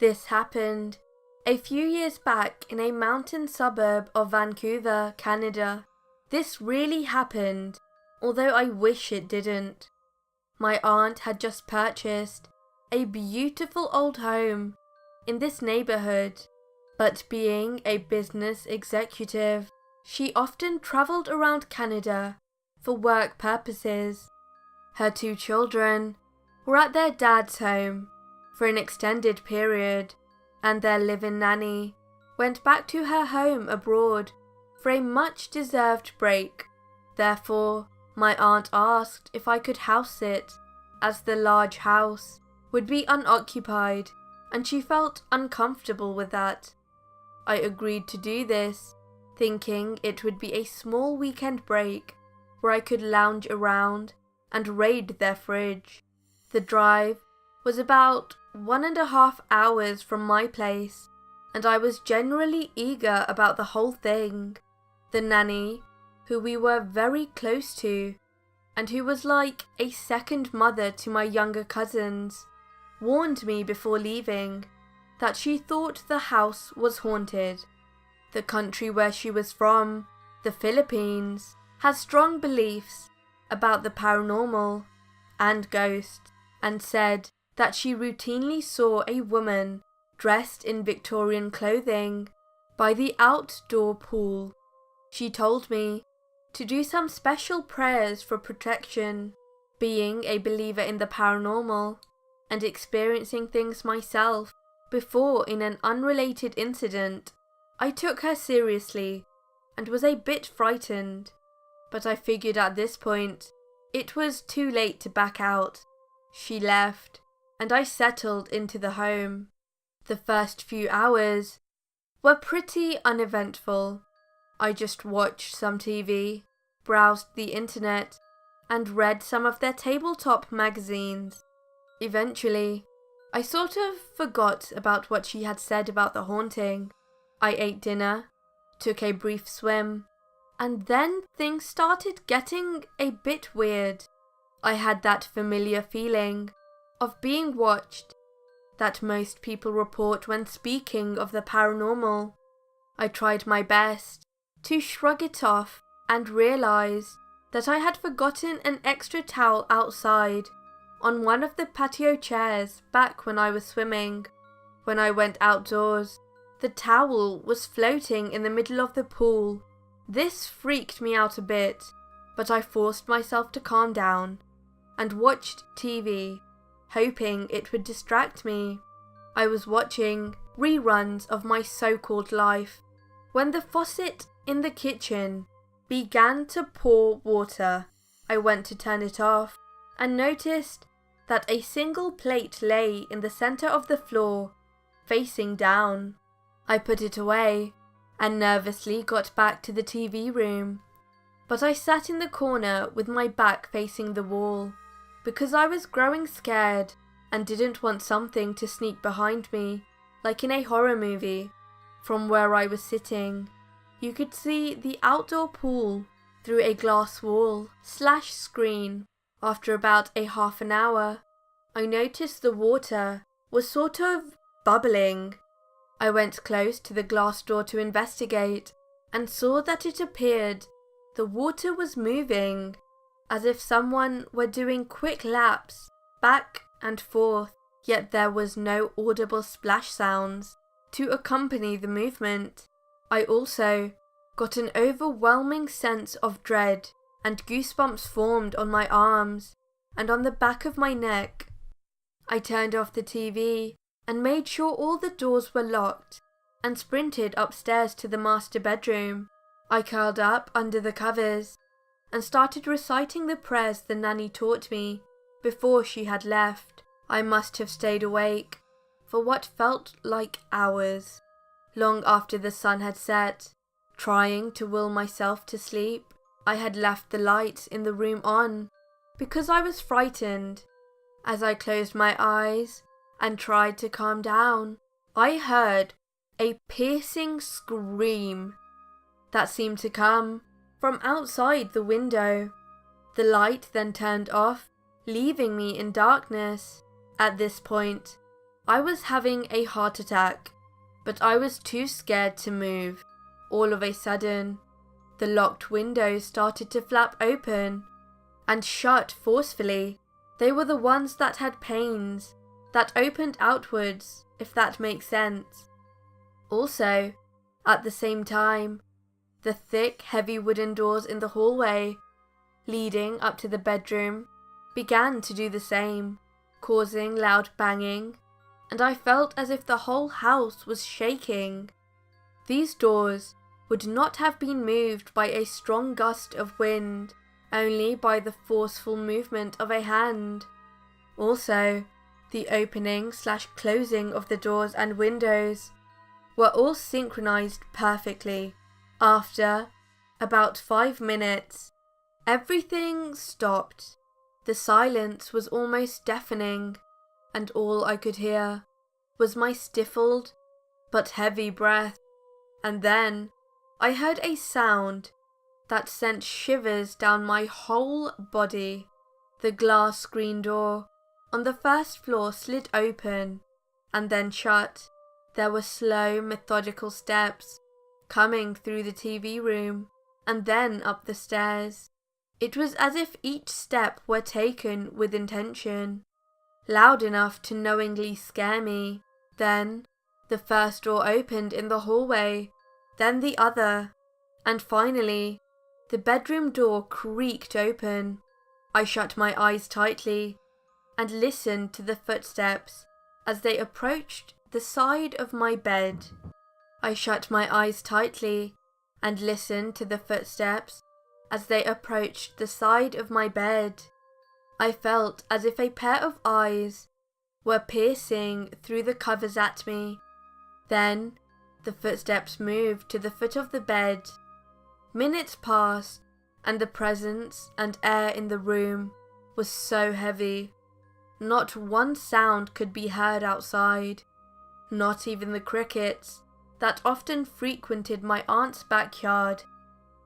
This happened a few years back in a mountain suburb of Vancouver, Canada. This really happened, although I wish it didn't. My aunt had just purchased a beautiful old home in this neighborhood, but being a business executive, she often traveled around Canada for work purposes. Her 2 children were at their dad's home for an extended period, and their live-in nanny went back to her home abroad for a much-deserved break. Therefore, my aunt asked if I could house sit, as the large house would be unoccupied, and she felt uncomfortable with that. I agreed to do this, thinking it would be a small weekend break where I could lounge around and raid their fridge. The drive was about 1.5 hours from my place, and I was generally eager about the whole thing. The nanny, who we were very close to, and who was like a second mother to my younger cousins, warned me before leaving that she thought the house was haunted. The country where she was from, the Philippines, has strong beliefs about the paranormal and ghosts, and said that she routinely saw a woman dressed in Victorian clothing by the outdoor pool. She told me to do some special prayers for protection. Being a believer in the paranormal and experiencing things myself before in an unrelated incident, I took her seriously and was a bit frightened, but I figured at this point it was too late to back out. She left, and I settled into the home. The first few hours were pretty uneventful. I just watched some TV, browsed the internet, and read some of their tabletop magazines. Eventually, I sort of forgot about what she had said about the haunting. I ate dinner, took a brief swim, and then things started getting a bit weird. I had that familiar feeling of being watched that most people report when speaking of the paranormal. I tried my best to shrug it off and realized that I had forgotten an extra towel outside on one of the patio chairs back when I was swimming. When I went outdoors, the towel was floating in the middle of the pool. This freaked me out a bit, but I forced myself to calm down and watched TV, hoping it would distract me. I was watching reruns of My So-Called Life when the faucet in the kitchen began to pour water. I went to turn it off and noticed that a single plate lay in the center of the floor, facing down. I put it away and nervously got back to the TV room, but I sat in the corner with my back facing the wall because I was growing scared and didn't want something to sneak behind me, like in a horror movie. From where I was sitting, you could see the outdoor pool through a glass wall/screen. After about a half an hour, I noticed the water was sort of bubbling. I went close to the glass door to investigate and saw that it appeared the water was moving, as if someone were doing quick laps back and forth, yet there was no audible splash sounds to accompany the movement. I also got an overwhelming sense of dread, and goosebumps formed on my arms and on the back of my neck. I turned off the TV and made sure all the doors were locked and sprinted upstairs to the master bedroom. I curled up under the covers and started reciting the prayers the nanny taught me before she had left. I must have stayed awake for what felt like hours, long after the sun had set, trying to will myself to sleep. I had left the lights in the room on because I was frightened. As I closed my eyes and tried to calm down, I heard a piercing scream that seemed to come from outside the window. The light then turned off, leaving me in darkness. At this point, I was having a heart attack, but I was too scared to move. All of a sudden, the locked windows started to flap open and shut forcefully. They were the ones that had panes, that opened outwards, if that makes sense. Also, at the same time, the thick, heavy wooden doors in the hallway, leading up to the bedroom, began to do the same, causing loud banging, and I felt as if the whole house was shaking. These doors would not have been moved by a strong gust of wind, only by the forceful movement of a hand. Also, the opening/closing of the doors and windows were all synchronized perfectly. After about 5 minutes, everything stopped. The silence was almost deafening, and all I could hear was my stifled but heavy breath. And then I heard a sound that sent shivers down my whole body. The glass screen door on the first floor slid open and then shut. There were slow, methodical steps coming through the TV room and then up the stairs. It was as if each step were taken with intention, loud enough to knowingly scare me. Then the first door opened in the hallway, then the other, and finally the bedroom door creaked open. I shut my eyes tightly and listened to the footsteps as they approached the side of my bed. I shut my eyes tightly and listened to the footsteps as they approached the side of my bed. I felt as if a pair of eyes were piercing through the covers at me. Then the footsteps moved to the foot of the bed. Minutes passed, and the presence and air in the room was so heavy. Not one sound could be heard outside, not even the crickets that often frequented my aunt's backyard.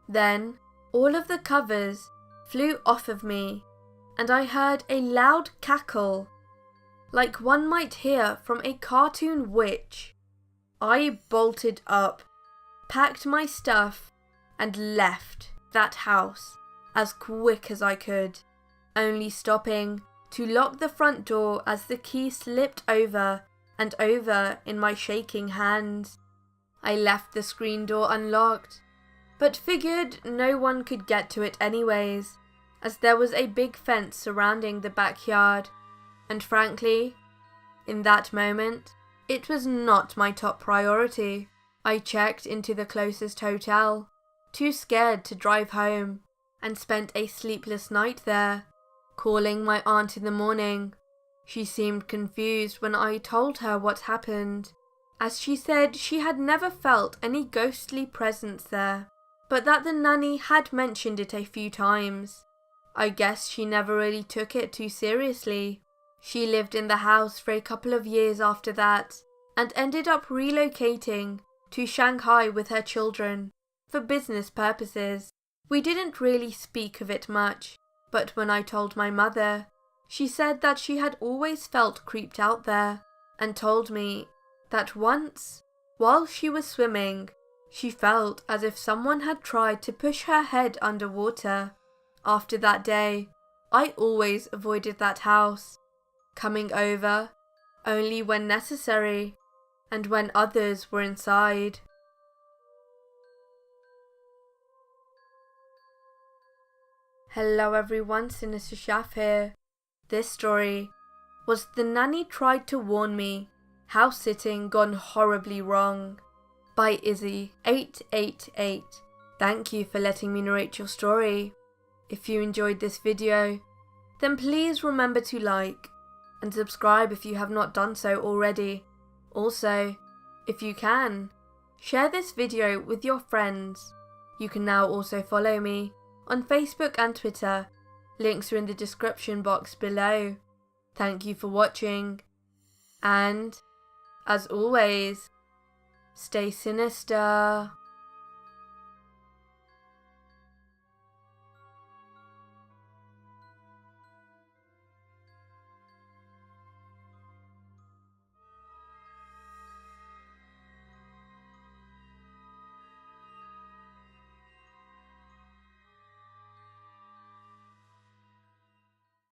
Then all of the covers flew off of me, and I heard a loud cackle, like one might hear from a cartoon witch. I bolted up, packed my stuff, and left that house as quick as I could, only stopping to lock the front door as the key slipped over and over in my shaking hands. I left the screen door unlocked, but figured no one could get to it anyways, as there was a big fence surrounding the backyard, and frankly, in that moment, it was not my top priority. I checked into the closest hotel, too scared to drive home, and spent a sleepless night there, calling my aunt in the morning. She seemed confused when I told her what happened, as she said she had never felt any ghostly presence there, but that the nanny had mentioned it a few times. I guess she never really took it too seriously. She lived in the house for a couple of years after that, and ended up relocating to Shanghai with her children for business purposes. We didn't really speak of it much, but when I told my mother, she said that she had always felt creeped out there, and told me that once, while she was swimming, she felt as if someone had tried to push her head underwater. After that day, I always avoided that house, coming over only when necessary and when others were inside. Hello everyone, SinisterShaf here. This story was The Nanny Tried to Warn Me, House Sitting Gone Horribly Wrong by Izzy888. Thank you for letting me narrate your story. If you enjoyed this video, then please remember to like and subscribe if you have not done so already. Also, if you can, share this video with your friends. You can now also follow me on Facebook and Twitter. Links are in the description box below. Thank you for watching, and, as always, stay sinister.